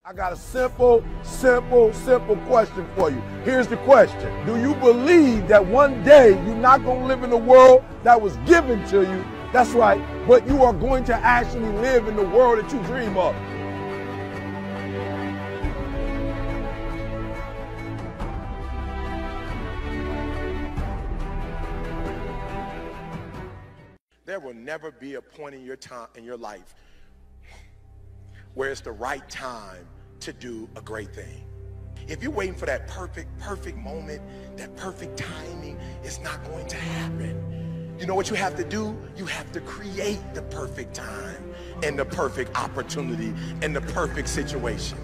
I got a simple question for you. Here's the question. Do you believe that one day you're not going to live in the world that was given to you? That's right, but you are going to actually live in the world that you dream of. There will never be a point in your life where it's the right time to do a great thing. If you're waiting for that perfect moment, that perfect timing, it's not going to happen. You know what you have to do? You have to create the perfect time and the perfect opportunity and the perfect situation.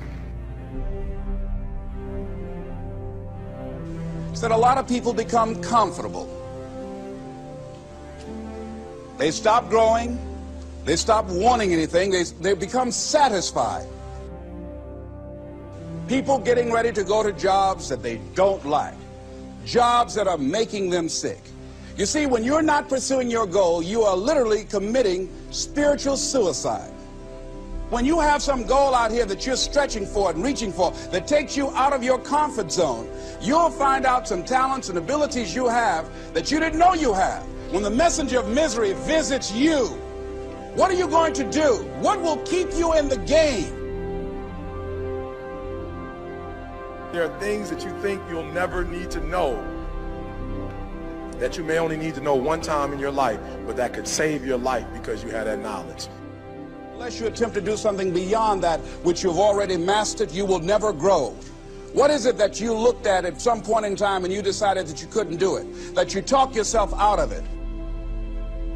So that a lot of people become comfortable. They stop growing. They stop wanting anything. They become satisfied. People getting ready to go to jobs that they don't like. Jobs that are making them sick. You see, when you're not pursuing your goal, you are literally committing spiritual suicide. When you have some goal out here that you're stretching for and reaching for that takes you out of your comfort zone, you'll find out some talents and abilities you have that you didn't know you have. When the messenger of misery visits you, what are you going to do? What will keep you in the game? There are things that you think you'll never need to know, that you may only need to know one time in your life, but that could save your life because you had that knowledge. Unless you attempt to do something beyond that which you've already mastered, you will never grow. What is it that you looked at some point in time and you decided that you couldn't do it, that you talked yourself out of it?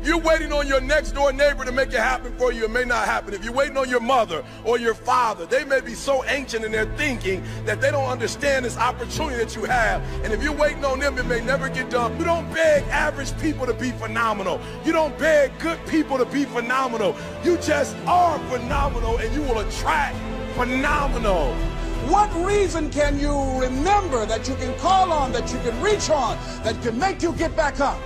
You're waiting on your next door neighbor to make it happen for you, it may not happen. If you're waiting on your mother or your father, they may be so ancient in their thinking that they don't understand this opportunity that you have. And if you're waiting on them, it may never get done. You don't beg average people to be phenomenal. You don't beg good people to be phenomenal. You just are phenomenal, and you will attract phenomenal. What reason can you remember that you can call on, that you can reach on, that can make you get back up?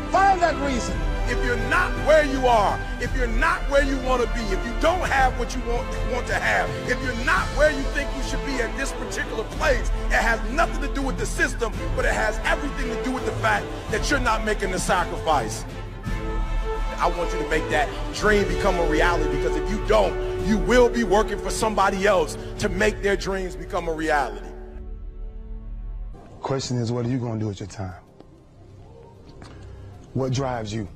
Find that reason. If you're not where you are, if you're not where you want to be, if you don't have what you want to have, if you're not where you think you should be at this particular place, it has nothing to do with the system, but it has everything to do with the fact that you're not making the sacrifice. I want you to make that dream become a reality, because if you don't, you will be working for somebody else to make their dreams become a reality. Question is, what are you going to do with your time? What drives you?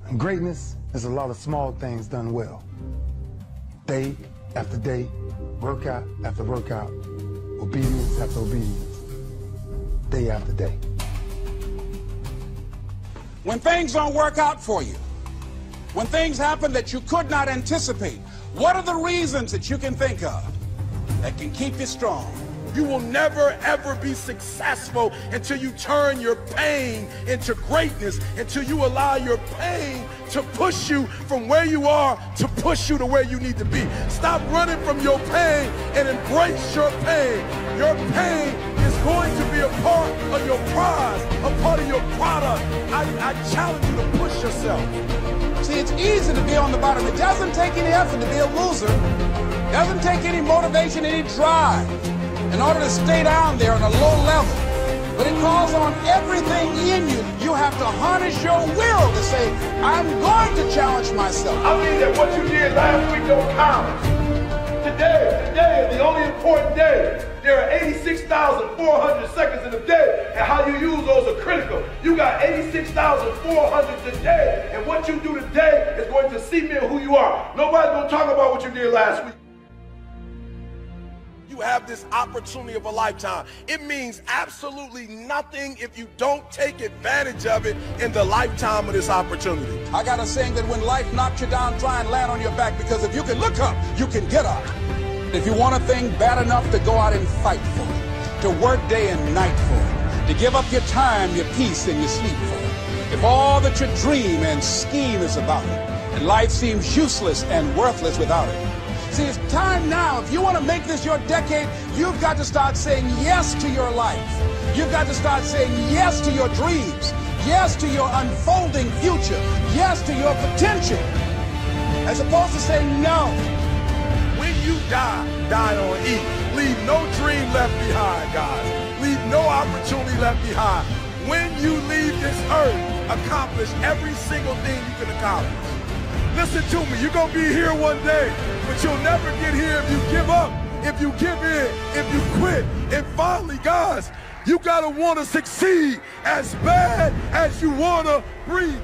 And greatness is a lot of small things done well. Day after day, workout after workout, obedience after obedience, day after day. When things don't work out for you, when things happen that you could not anticipate, what are the reasons that you can think of that can keep you strong? You will never, ever be successful until you turn your pain into greatness, until you allow your pain to push you from where you are to push you to where you need to be. Stop running from your pain and embrace your pain. Your pain is going to be a part of your prize, a part of your product. I challenge you to push yourself. See, it's easy to be on the bottom. It doesn't take any effort to be a loser. It doesn't take any motivation, any drive in order to stay down there on a low level. But it calls on everything in you. You have to harness your will to say, I'm going to challenge myself. I mean that what you did last week don't count. Today is the only important day. There are 86,400 seconds in a day, and how you use those are critical. You got 86,400 today, and what you do today is going to cement who you are. Nobody's going to talk about what you did last week. You have this opportunity of a lifetime. It means absolutely nothing if you don't take advantage of it in the lifetime of this opportunity. I got a saying that when life knocks you down, try and land on your back, because if you can look up, you can get up. If you want a thing bad enough to go out and fight for it, to work day and night for it, to give up your time, your peace, and your sleep for it, if all that you dream and scheme is about it, and life seems useless and worthless without it, see, it's time now. If you want to make this your decade, you've got to start saying yes to your life. You've got to start saying yes to your dreams, yes to your unfolding future, yes to your potential, as opposed to saying no. When you die, die on E. Leave no dream left behind, guys. Leave no opportunity left behind. When you leave this earth, accomplish every single thing you can accomplish. Listen to me, you're gonna be here one day, but you'll never get here if you give up, if you give in, if you quit. And finally, guys, you gotta wanna succeed as bad as you wanna breathe.